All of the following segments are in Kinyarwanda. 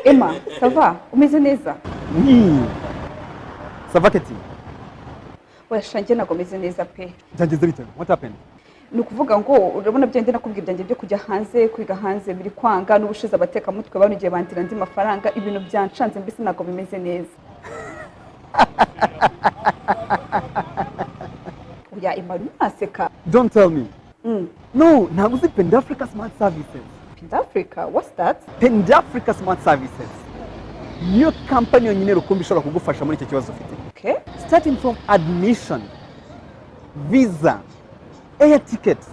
Emma, ça va? Umeze neza? Oui. Ça va Keti? Oya shanjye ntabwo meze neza pe. Byagenze bite? What happened? Ni ukuvuga ngo urabona byende nakubwira ibyanjye byo kujya hanze kwiga hanze biri kwanga n'ubushize abateka mutwe banugiye bandira andi mafaranga ibintu byancanze mbese ntabwo bimeze neza. Oya Emma unaseka. Don't tell me. No, ntabwo uzi Pendafrica Smart Services. Pendafrica, what's that? Pendafrica Smart Services. Niyo company yonyine rukumbi ishobora kugufasha muri icyo kibazo ufite. Okay. Starting from admission, visa, air tickets.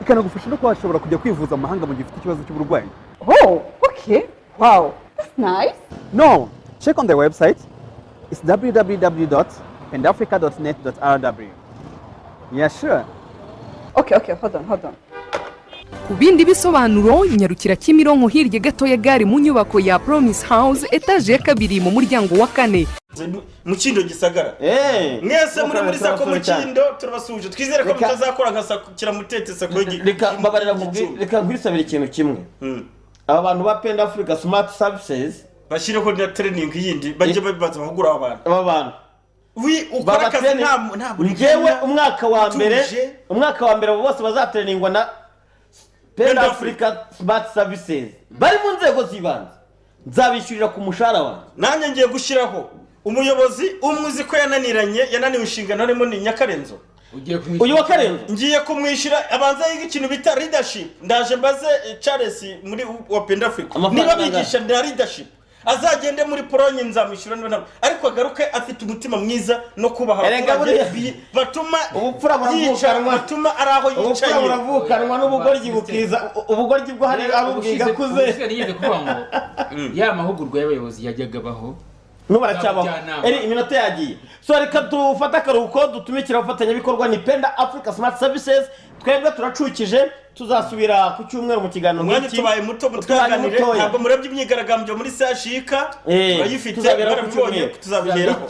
Ikanagufasha no kuba washobora kujya kwivuza mu mahanga mu gihe ufite ikibazo cy'uburwayi. Oh, okay. Wow, that's nice. No, check on their website. It's www.pendafrica.net.rw. Yeah, sure. Okay, hold on. Ku bindi bisobanuro nyarukira Kimironko hirya gato ya gare mu nyubako ya Promise House etage ya kabiri mu muryango wa 4. Mukindo gisagara. Mwese muri sako Mukindo turabasuje. Twizere ko mutazakora ngasakira mutete sako y'igi. Reka mbabarira reka nkwisabira ikintu kimwe. Aba bantu ba Pendafrica Smart Services bashire ko na training yindi bajye babibaza bahugura aba bantu. Ukora akazi nta buri ngewe umwaka wa mbere bose bazatrainingwa na Pendafrica Smart Services bari mu nzego zibanze nzabishyurira ku mushahara wanjye. Nanjye ngiye gushiraho umuyobozi umwuzi ko yananiwe inshingano arimo ni Nyakarenzo. Uyu wa Karenzo ngiye kumwishyura abanza yiga ikintu bita leadership. Ndaje mbaze Charles muri wa Pendafrica niba bigisha na leadership azagende muri Polonye nzamwishyura none ariko agaruke afite umutima mwiza no kubaha batuma ubupfura buravukanwa batuma araho yicaye buravukanwa n'ubugoryi bukiza ubugoryi bwo hari abubwiga kuze niyize kuvuga ngo ya mahugurwa y'abayobozi yajyaga baho n'ubaracyabaho iminota yagiye. So reka dufata akaruhuko dutumikira abafatanyabikorwa ni Pendafrica Smart Services. Twebwe turacukije tuzasubira ku cyumweru mu kiganiro nk'iki tubaye muto mutwaganire ntabwo murebye imyigaragambyo muri Sashika turayifite tuzabiheraho.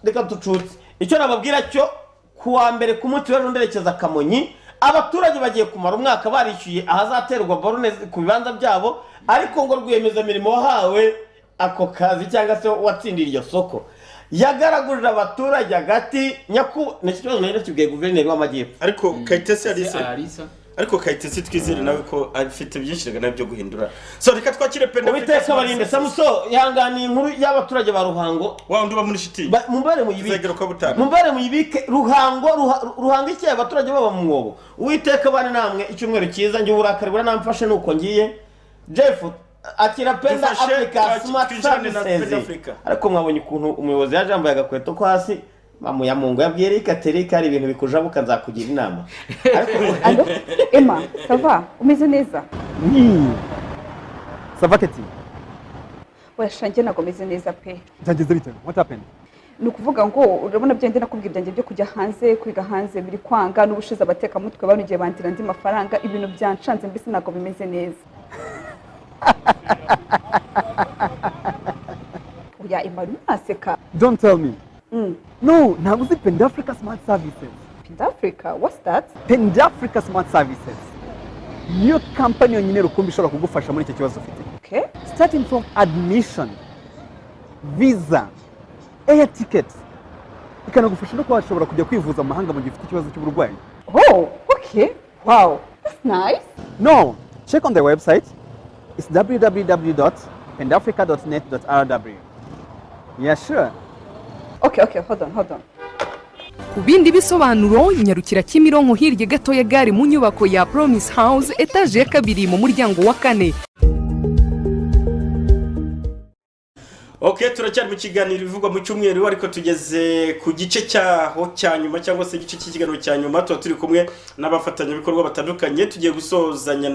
Reka ducutse icyo nababwira cyo kuwa mbere ku munsi w'ejo nderekeza Kamonyi abaturage bagiye kumara umwaka barishyuye ahazaterwa borone ku bibanza byabo ariko ngo rwiyemeza mirimo wahawe ako kazi cyangwa se watsindira iryo soko yagaragurira abaturage agati n'ikibazo nari nakibwiye guverineri w'amajyepfo ariko Kayitesi Alisa ariko Kayitesi twizere nawe ko afite byinshi rega nabyo guhindura. So reka twakire Pendafrica ubiteka barinde Samuso ihangani inkuru y'abaturage ba Ruhango wa undi ba muri shitingi mumbare muyibike Ruhango iki abaturage baba mu mwobo uwiteka bane namwe icyumweru cyiza ngiye uburakari bura namfashe nuko ngiye Jeff akira Pendafrica Smart Services ariko mwabonye ukuntu umuyobozi yaje yambaye agakweto ko hasi mamu ya Mungu yabwiye Erika ari ibintu bikujabuka nzakugira inama. Allo Emma, ça va? Umeze neza? Oui. Ça va Keti? Oya shanjye ntabwo meze neza pe. Byagenze bite? What happened? Ni ukuvuga ngo urabona byende nakubwira ibyanjye byo kujya hanze kwiga hanze biri kwanga n'ubushize abateka mutwe banugiye bandira andi mafaranga ibintu byancanze mbese ntabwo bimeze neza. Oya Emma unaseka. Don't tell me. No, ntabwo uzi Pendafrica Smart Services. Pendafrica, what's that? Pendafrica Smart Services. Niyo company yonyine rukumbi ishobora kugufasha muri icyo kibazo ufite. Okay. Starting from admission, visa, air tickets. Ikanagufasha no kuba washobora kujya kwivuza mu mahanga mu gihe ufite ikibazo cy'uburwayi. Oh, okay. Wow, that's nice. No, check on their website. It's www.pendafrica.net.rw. Yeah, sure. Okay, hold on. Ku bindi bisobanuro nyarukira Kimironko hirya gato ya gare mu nyubako ya Promise House etage ya kabiri mu muryango wa 4. Okay, turacyari mu kiganiro bivugwa mu cyumweru ariko tugeze ku gice cyaho cyanyuma cyangwa se igice cy'ikiganiro cyanyuma tuba turi kumwe n'abafatanyabikorwa batandukanye tugiye gusozanya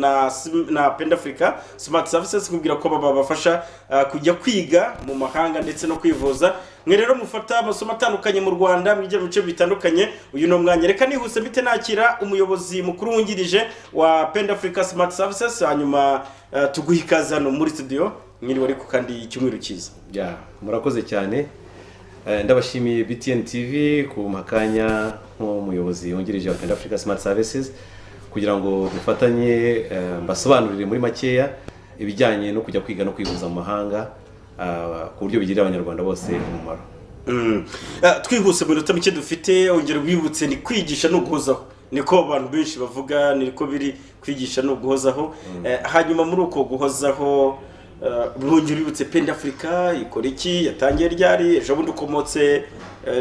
na Pendafrica Smart Services kugira ko babafasha kujya kwiga mu mahanga ndetse no kwivuza. Mwe rero mufata amasomo atandukanye mu Rwanda mu bice bitandukanye uyu no mwanya reka nihuse bite nakira umuyobozi mukuru wungirije wa Pendafrica Smart Services hanyuma tuguhikaza no muri studio mwiriwe ariko kandi icyumweru cyiza. Murakoze cyane ndabashimiye BTN TV ku makanya nk'umuyobozi wungirije wa Pendafrica Smart Services kugira ngo dufatanye basobanurire muri makeya ibijyanye no kujya kwiga no kwivuza mu mahanga ku buryo bigirira abanyarwanda bose umumaro. Twihuse mu minota mike dufite, ongera wibutse ni kwigisha no guhozaho, niko abantu benshi bavuga, niko biri kwigisha no guhozaho. Hanyuma muri uko guhozaho bwongera wibutse Penda Africa ikora iki, yatangiye ryari, ejo bundi ukomotse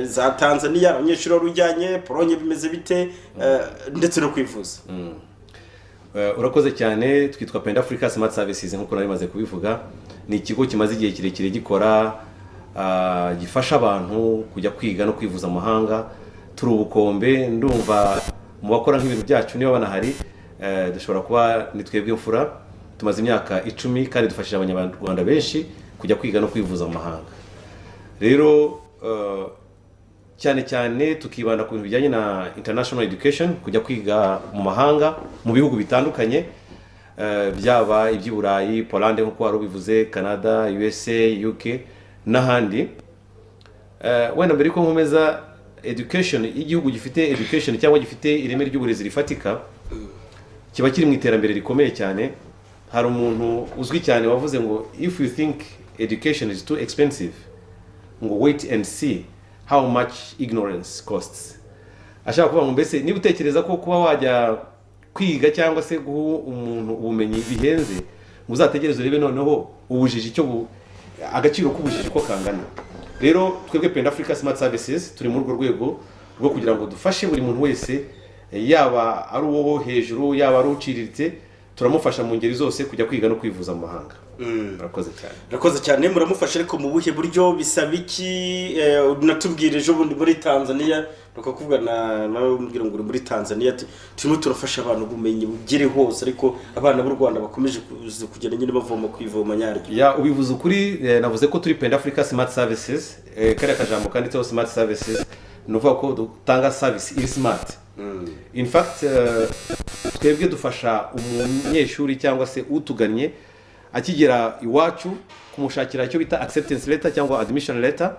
za Tanzania, abanyeshuri barujyanye Polonye bimeze bite, ndetse no kwivuza. Urakoze cyane. Twitwa Penda Africa Smart Services nk'uko nari maze kubivuga. Ni ikigo kimaze igihe kirekire gikora gifasha abantu kujya kwiga no kwivuza mu mahanga. Turi ubukombe, ndumva mu bakora nk'ibintu byacu niba banahari, dushobora kuba ni twebwe mfura. Tumaze imyaka 10 kandi dufashije abanyarwanda benshi kujya kwiga no kwivuza mu mahanga. Rero cyane cyane tukibanda ku bintu bijyanye na international education, kujya kwiga mu mahanga mu bihugu bitandukanye, byaba iby'Uburayi, Poland nk'uko wari ubivuze, Canada, USA, UK n'ahandi. Wenda mbere ko nkomeza, education, igihugu gifite education cyangwa gifite ireme ry'uburezi rifatika kiba kiri mu iterambere rikomeye cyane. Hari umuntu uzwi cyane wavuze ngo if you think education is too expensive, ngo wait and see how much ignorance costs. Ashaka kuvuga ngo mbese niba utekereza ko kuba wajya kwiga cyangwa se guha umuntu ubumenyi bihenze, muzategereze urebe noneho ubujiji cyo agaciro k'ubujiji ko kangana. Rero twebwe Penda Africa Smart Services turi muri urwo rwego rwo kugira ngo dufashe buri muntu wese, yaba ari uwo hejuru yaba ari uciriritse, turamufasha mu ngeri zose kujya kwiga no kwivuza mu mahanga. Urakoze cyane. Muramufasha ariko mu buhe buryo, bisaba iki? Natubwire ejo bundi muri Tanzania, nuko kuvugana nawe umbwira ngo uri muri Tanzania, turimo turafasha abantu ubumenyi bugere hose, ariko abana b'u Rwanda bakomeje kugenda nyine bavoma kwivoma nyaryo. Ubivuze ukuri. Navuze ko turi Penda Africa Smart Services, kare kajambo kanditseho Smart Services, nuvuga ko dutanga service iri smart. In fact, twebwe dufasha umunyeshuri cyangwa se utugannye akigera iwacu kumushakira icyo bita acceptance letter cyangwa admission letter,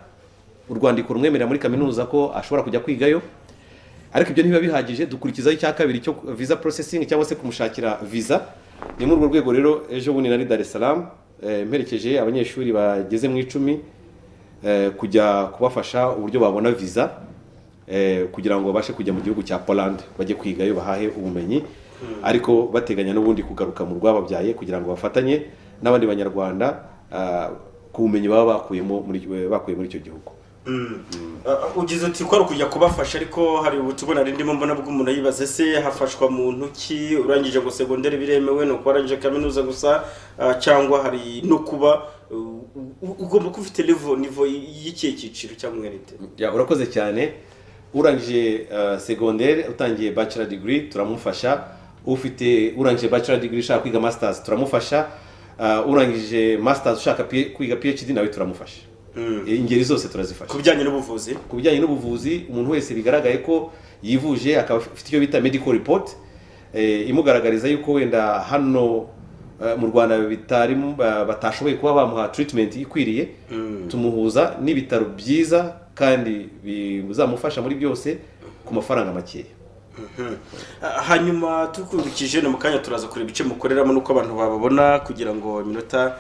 urwandiko rumwemerera muri kaminuza ko ashobora kujya kwigayo. Ariko ibyo ntibiba bihagije, dukurikizaho icya kabiri cyo visa processing cyangwa se kumushakira visa. Ni muri urwo rwego rero ejo bundi nari Dar es Salaam mperekeje abanyeshuri bageze mu 10 kujya kubafasha uburyo babona visa, kugira ngo babashe kujya mu gihugu cya Poland bajye kwigayo bahahe ubumenyi, ariko bateganya n'ubundi kugaruka mu rwababyaye kugira ngo bafatanye n'abandi banyarwanda ku bumenyi baba bakuye muri icyo gihugu. Ugize uti ko ari kujya kubafasha, ariko hari ubutubona rindimo mbona bw'umuntu yibaze se hafashwa mu ntuki, urangije ngo secondaire biremewe no kwarangije kaminuza gusa, cyangwa hari no kuba ugomba kufite niveau y'iki cyiciro cyangwa mwerite? Urakoze cyane. Urangije secondaire utangiye bachelor degree turamufasha, ufite urangije bachelor degree ushaka kwiga masters turamufasha, urangije masters ushaka kwiga PhD nawe turamufasha. Ingeri zose turazifasha. Ku bijyanye n'ubuvuzi, umuntu wese bigaragaye ko yivuje akaba afite icyo bita medical report, imugaragariza yuko wenda hano mu Rwanda batashoboye kuba bamuha treatment ikwiriye, tumuhuza n'ibitaro byiza kandi bizamufasha muri byose ku mafaranga makeya. Hanyuma tukurikije no mukanya turaza kureba ibice mukoreramo nuko abantu bababona, kugira ngo iminota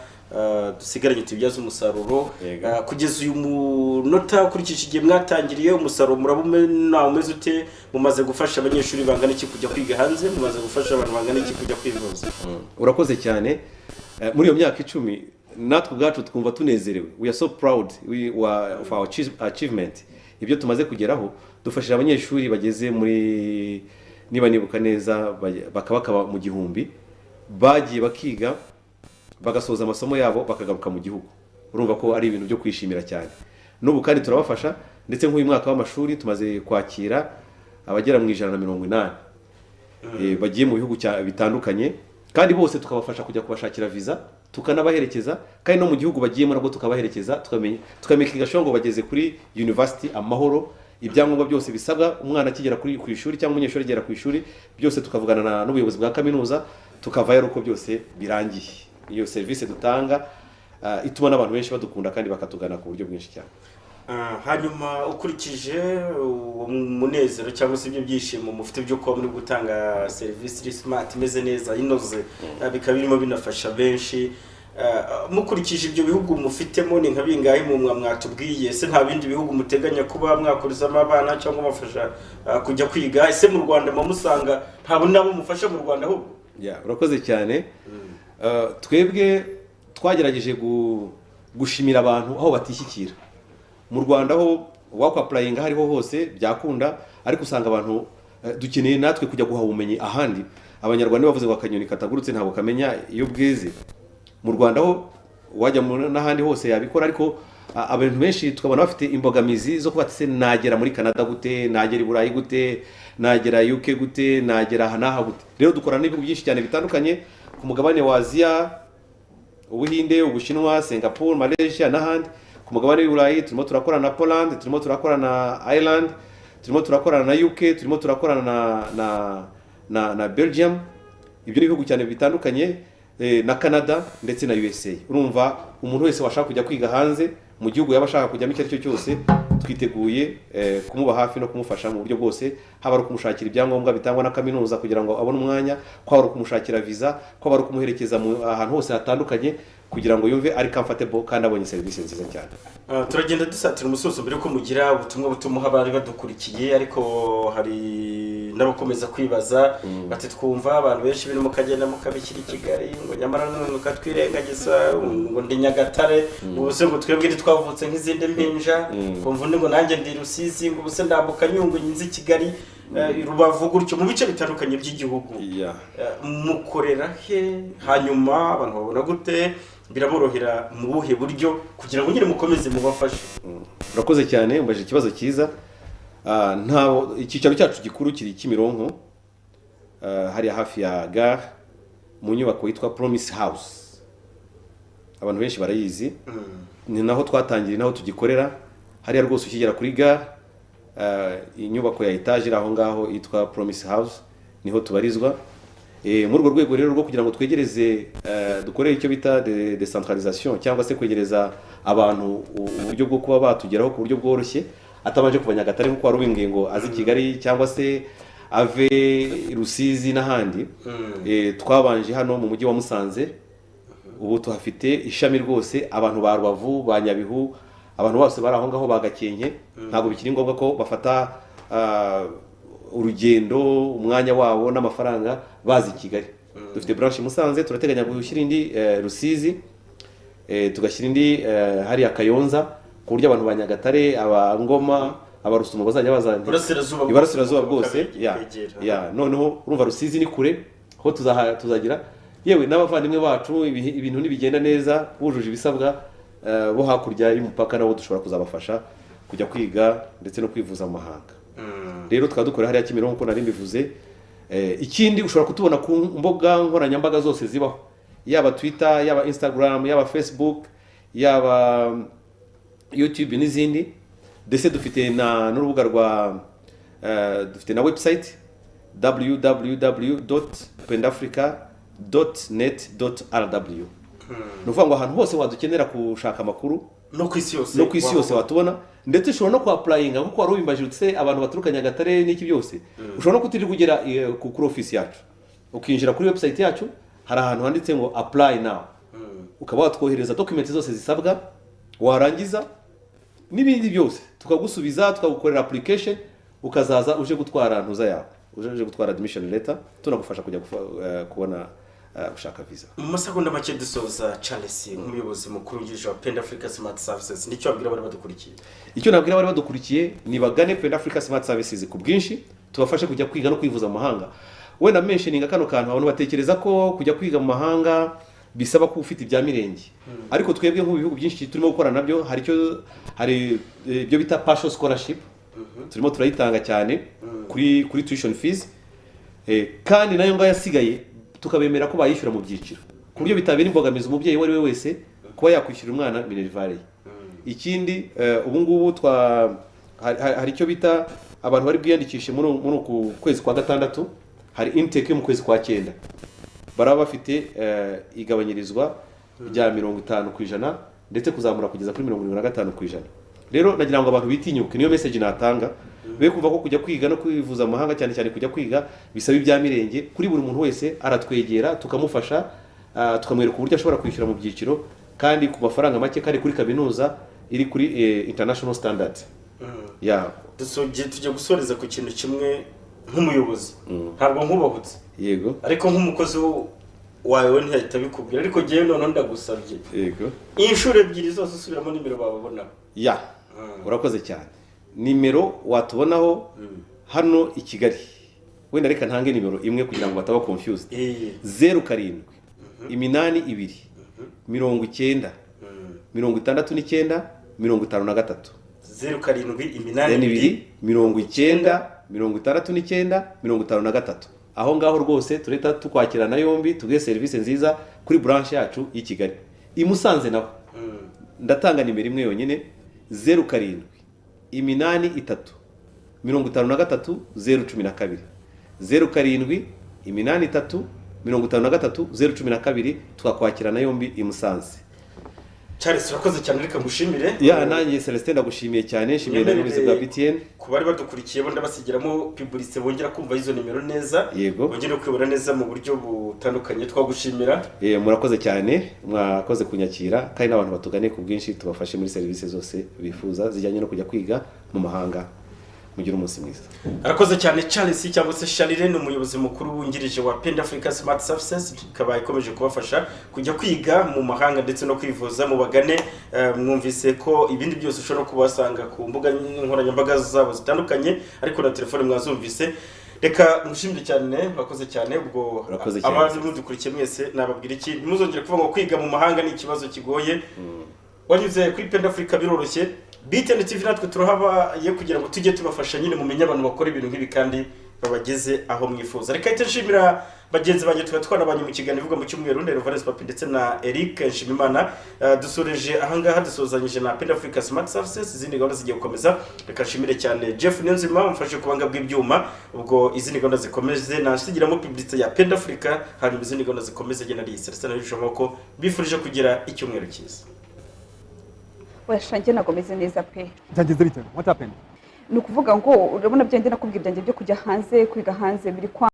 dusigaranye tubyaza umusaruro. Kugeza uyu munota kurikije igihe mwatangiriye, umusaruro murabumena umeze ute? Mumaze gufasha abanyeshuri bangana iki kujya kwiga hanze? Mumaze gufasha abantu bangana iki kujya kwivuza? Urakoze cyane. Muri iyo myaka 10 natwe ubwacu twumva tunezerewe. We are so proud of our achievement. Ibyo tumaze kugeraho, dufashije abanyeshuri bageze muri, niba nibuka neza, bakaba mu 1000 bagiye bakiga bagasoza amasomo yabo bakagaruka mu gihugu. Urumva ko ari ibintu byo kwishimira cyane. N'ubu kandi turabafasha, ndetse nk'uyu mwaka w'amashuri tumaze kwakira abagera mu 180 bagiye mu bihugu bitandukanye, kandi bose tukabafasha kujya kubashakira visa, tukanabaherekeza, kandi no mu gihugu bagiyemo nabwo tukabaherekeza, tukamenyesha sho ngo bageze kuri university amahoro, ibyangombwa byose bisabwa umwana akigera ku ishuri cyangwa umunyeshuri agera ku ishuri, byose tukavugana n'ubuyobozi bwa kaminuza, tukavayo uko byose birangiye. Iyo service dutanga ituma n'abantu benshi badukunda kandi bakatugana ku buryo bwinshi cyane. hanyuma ukurikije umunezero cyangwa se ibyo byishimo mufite byo kuba muri gutanga serivisi smart imeze neza inoze bikaba birimo binafasha benshi mukurikije ibyo bihugu mufitemo ni nka bingahe mu mwatubwiye se nta bindi bihugu muteganya kuba mwakurizamo abana cyangwa mufasha kujya kwiga ese mu Rwanda musanga ntabwo nabo mufasha mu Rwanda ahubwo urakoze cyane twebwe twagerageje gushimira abantu aho batishyikira mu Rwanda aho wakwapurayinga hariho hose byakunda ariko usanga abantu dukeneye natwe kujya guha ubumenyi ahandi abanyarwanda bavuze ngo akanyoni katagurutse ntabwo kamenya iyo bweze mu Rwanda ho wajya n'ahandi hose yabikora ariko abantu benshi tukabona bafite imbogamizi zo kuba se nagera muri Canada gute nagera i Burayi gute nagera UK gute nagera hanaha gute rero dukorana n'ibihugu byinshi cyane bitandukanye ku mugabane wa Aziya Ubuhinde Ubushinwa Singapore Malaysia n'ahandi ku mugabane w'Uburayi turimo turakorana na Poland turimo turakorana na Ireland turimo turakorana na UK turimo turakorana na Belgium ibyo bihugu cyane bitandukanye na Canada ndetse na USA urumva umuntu wese washaka kujya kwiga hanze mu gihugu yabashaka kujyamo icyo ari cyo cyose twiteguye kumuba hafi no kumufasha mu buryo bwose haba ari kumushakira ibyangombwa bitangwa na kaminuza kugira ngo abone umwanya ko ari kumushakira visa ko ari kumuherekeza ahantu hose hatandukanye kugira ngo yumve ari comfortable kandi abonye serivisi nziza cyane turagenda dusatira umusozo mbere ko mugira ubutumwa butuma abari badukurikiye ariko hari n'abakomeza kwibaza bati twumva abantu benshi birimo kagenda mukabishyira i Kigali ngo nyamara none ukatwirengagiza ngo ndi Nyagatare ubuse ngo twebwe twavutse nk'izindi mpinja kumva ngo nanjye ndi Rusizi ngo ubuse ndambuka Nyungwe nzi Kigali Rubavu gutyo mu bice bitandukanye by'igihugu mukorera he hanyuma abantu babona gute biraborohera mu buhe buryo kugira ngo nyine mukomeze mubafashe urakoze cyane umbaje ikibazo cyiza ntaho icyicaro cyacu gikuru kiri Kimironko hari hafi ya gare mu nyubako yitwa Promise House abantu benshi barayizi ni naho twatangiye naho tugikorera hari rwose ukigera kuri gare inyubako ya etage iraho ngaho yitwa Promise House niho tubarizwa muri urwo rwego rero rwo kugira ngo twegereze dukorere icyo bita decentralisation cyangwa se kwegereza abantu uburyo bwo kuba batugeraho ku buryo bworoshye atabanje kuva Nyagatare nkuko wari ubimbwiye ngo azi Kigali cyangwa se ave Rusizi n'ahandi twabanje hano mu mujyi wa Musanze ubu tuhafite ishami rwose abantu ba Rubavu ba Nyabihu abantu bose bari aho ngaho bagakenke ntabwo bikiri ngombwa ko bafata urugendo umwanya wabo n'amafaranga bazi Kigali dufite branch Musanze turateganya gushyira indi Rusizi tugashyira indi hari Kayonza ku buryo abantu ba Nyagatare abangoma abarusumo bazajya bazana ibarasirazuba bwose noneho urumva Rusizi ni kure ho tuzagira yewe n'abavandimwe bacu ibintu nibigenda neza bujuje ibisabwa bo hakurya y'umupaka nabo dushobora kuzabafasha kujya kwiga ndetse no kwivuza mu mahanga rero twadukorera hariya Kimironko ko nari mbivuze ikindi ushobora kutubona ku mbuga nkoranyambaga zose zibaho yaba Twitter yaba Instagram yaba Facebook yaba YouTube n'izindi ndetse dufite n'urubuga rwa dufite na website www.pendafrica.net.rw nuvuga ngo ahantu hose wadukenera kushaka amakuru no ku isi yose watubona ndetse ushobora no kuapurayinga nkuko wari ubimbajutse abantu baturuka Nyagatare n'iki byose ushobora no kutiri kugera kuri office yacu ukinjira kuri website yacu hari ahantu handitse ngo apply now ukaba watwohereza documents zose zisabwa warangiza n'ibindi byose tukagusubiza tukagukorera application ukazaza uje gutwara ntuza yawe uje gutwara admission letter tunagufasha kujya kubona ushaka visa mu masegonda make dusoza Charles nk'umuyobozi mukuru w'ijisho wa Penda Africa Smart Services nicyo abwira bari badukurikiye icyo nabwira bari badukurikiye ni bagane Penda Africa Smart Services ku bwinshi tubafashe kujya kwiga no kwivuza mu mahanga we na mentioning kano kantu abantu batekereza ko kujya kwiga mu mahanga bisaba ko ufite ibya mirenge ariko twebwe nk'ubihugu byinshi turimo gukora nabyo hari ibyo bita partial scholarship turimo turayitanga cyane kuri tuition fees kandi nayo ngayo yasigaye tukabemera ko bayishyura mu byiciro ku buryo bitabera imbogamizi umubyeyi wari we wese kuba yakwishyura umwana minerivare ikindi ubu ngubu hari icyo bita abantu bari bwiyandikishe muri uku kwezi kwa gatandatu hari intake yo mu kwezi kwa 9 baraba bafite igabanyirizwa rya 50% ndetse kuzamura kugeza kuri 75%. rero nagira ngo abantu bitinyuke, niyo message natanga, be kumva ko kujya kwiga no kwivuza mu mahanga cyane cyane kujya kwiga bisaba ibya mirenge. Kuri buri muntu wese aratwegera tukamufasha, tukamwereka uburyo ashobora kwishyura mu byiciro kandi ku mafaranga make, kandi kuri kaminuza iri kuri international standard. Tujya gusoreza ku kintu kimwe nk'umuyobozi, ntabwo nkubahutse yego, ariko nk'umukozi wawe ntihita bikubwira, ariko ngewe none ndagusabye yego inshuro ebyiri zose usubiramo nimero bababona. Urakoze cyane. Nimero watubonaho hano i Kigali, wenda reka ntange nimero imwe kugira ngo bataba confused. 07 8 2 90 69 53 07 8 2 90 53. Aho ngaho rwose tureta tukwakirana yombi, tuge serivisi nziza kuri branche yacu y'i Kigali. I Musanze naho ndatanga nimero imwe yonyine 07 8 3 53 012 07 8 3 53 012 twakwakirana yombi i Musanze. Charles, urakoze cyane, reka ngushimire. Nanjye Celestin ndagushimiye cyane, nshimiye n'ubuyobozi bwa BTN. Ku bari badukurikiye bo ndabasigiramo publicité bongera kumva izo nimero neza, bongera kwibura neza mu buryo butandukanye. Twagushimira. Murakoze cyane, mwakoze kunyakira, kandi n'abantu batugane ku bwinshi tubafashe muri serivisi zose bifuza zijyanye no kujya kwiga mu mahanga. Mugira umunsi mwiza. Arakoze cyane Charles cyangwa se Charles, ni umuyobozi mukuru wungirije wa Penda Africa Smart Services, ikaba ikomeje kubafasha kujya kwiga mu mahanga ndetse no kwivuza. Mu bagane, mwumvise ko ibindi byose ushobora kubasanga ku mbuga nkoranyambaga zabo zitandukanye, ariko na telefone mwazumvise. Reka mushimire cyane, bakoze cyane. Ubwo abantu mudukurikiye mwese nababwira iki, ntimuzongere kuvuga ngo kwiga mu mahanga ni ikibazo kigoye. Wanyuze kuri Penda Africa biroroshye. BTN TV natwe turahabaye kugira ngo tujye tubafasha nyine mumenye abantu bakora ibintu nk'ibi kandi babageze aho mwifuza. Reka itashimira bagenzi banjye twanabanye mu kiganiro ivuga mu cyumweru, Ndero Valence Papi ndetse na Eric Nshimimana. Dusoreje ahangaha, dusozanyije na Penda Africa Smart Services. Izindi gahunda zigiye gukomeza. Reka nshimire cyane Jeff Niyonzima umfashe kubanga bw'ibyuma. Ubwo izindi gahunda zikomeze, nasigiramo publicité ya Penda Africa, hanyuma izindi gahunda zikomeze gena ari Celestin n'ijoro ko bifurije kugira icyumweru cyiza. Washange nagomeze neza pe. Byagenze bite? What happened? Ni ukuvuga ngo urabona byende nakubwira byanjye byo kujya hanze kwiga hanze biri kwa